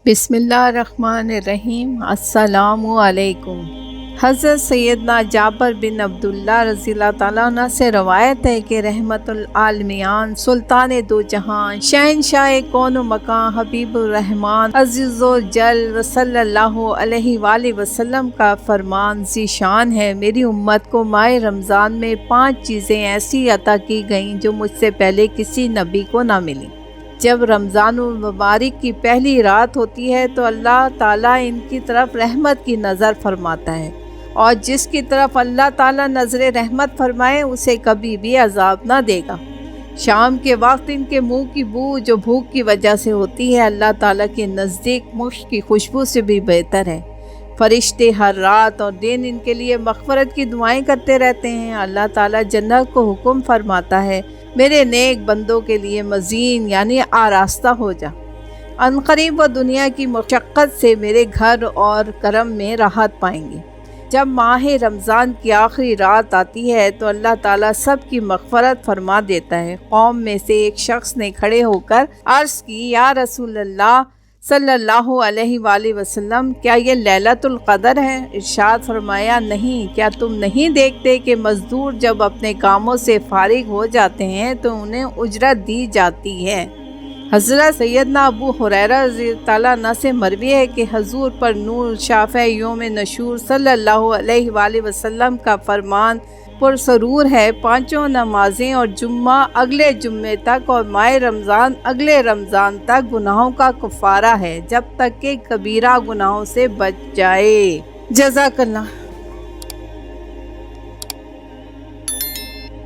بسم اللہ الرحمن الرحیم۔ السلام علیکم۔ حضرت سیدنا جابر بن عبداللہ رضی اللہ تعالیٰ عنہ سے روایت ہے کہ رحمت العالمین، سلطان دو جہان، شہنشاہ کون و مکان، حبیب الرحمان، عزیز و جل صلی اللہ علیہ وآلہ وسلم کا فرمان ذیشان ہے، میری امت کو ماہ رمضان میں 5 چیزیں ایسی عطا کی گئیں جو مجھ سے پہلے کسی نبی کو نہ ملی۔ جب رمضان المبارک کی پہلی رات ہوتی ہے تو اللہ تعالیٰ ان کی طرف رحمت کی نظر فرماتا ہے، اور جس کی طرف اللہ تعالیٰ نظر رحمت فرمائے اسے کبھی بھی عذاب نہ دے گا۔ شام کے وقت ان کے منہ کی بو جو بھوک کی وجہ سے ہوتی ہے اللہ تعالیٰ کے نزدیک مشک کی خوشبو سے بھی بہتر ہے۔ فرشتے ہر رات اور دن ان کے لیے مغفرت کی دعائیں کرتے رہتے ہیں۔ اللہ تعالیٰ جنت کو حکم فرماتا ہے، میرے نیک بندوں کے لیے مزین یعنی آراستہ ہو جا، عنقریب وہ دنیا کی مشقت سے میرے گھر اور کرم میں راحت پائیں گے۔ جب ماہ رمضان کی آخری رات آتی ہے تو اللہ تعالیٰ سب کی مغفرت فرما دیتا ہے۔ قوم میں سے ایک شخص نے کھڑے ہو کر عرض کی، یا رسول اللہ صلی اللہ علیہ وآلہ وسلم، کیا یہ لیلۃ القدر ہے؟ ارشاد فرمایا، نہیں، کیا تم نہیں دیکھتے کہ مزدور جب اپنے کاموں سے فارغ ہو جاتے ہیں تو انہیں اجرت دی جاتی ہے۔ حضرت سیدنا ابو ہریرہ رضی اللہ عنہ سے مروی ہے کہ حضور پر نور شافع یوم نشور صلی اللہ علیہ وآلہ وسلم کا فرمان پرسرور ہے، 5 نمازیں اور جمعہ اگلے جمعے تک اور ماہ رمضان اگلے رمضان تک گناہوں کا کفارہ ہے، جب تک کہ کبیرہ گناہوں سے بچ جائے۔ جزاک اللہ۔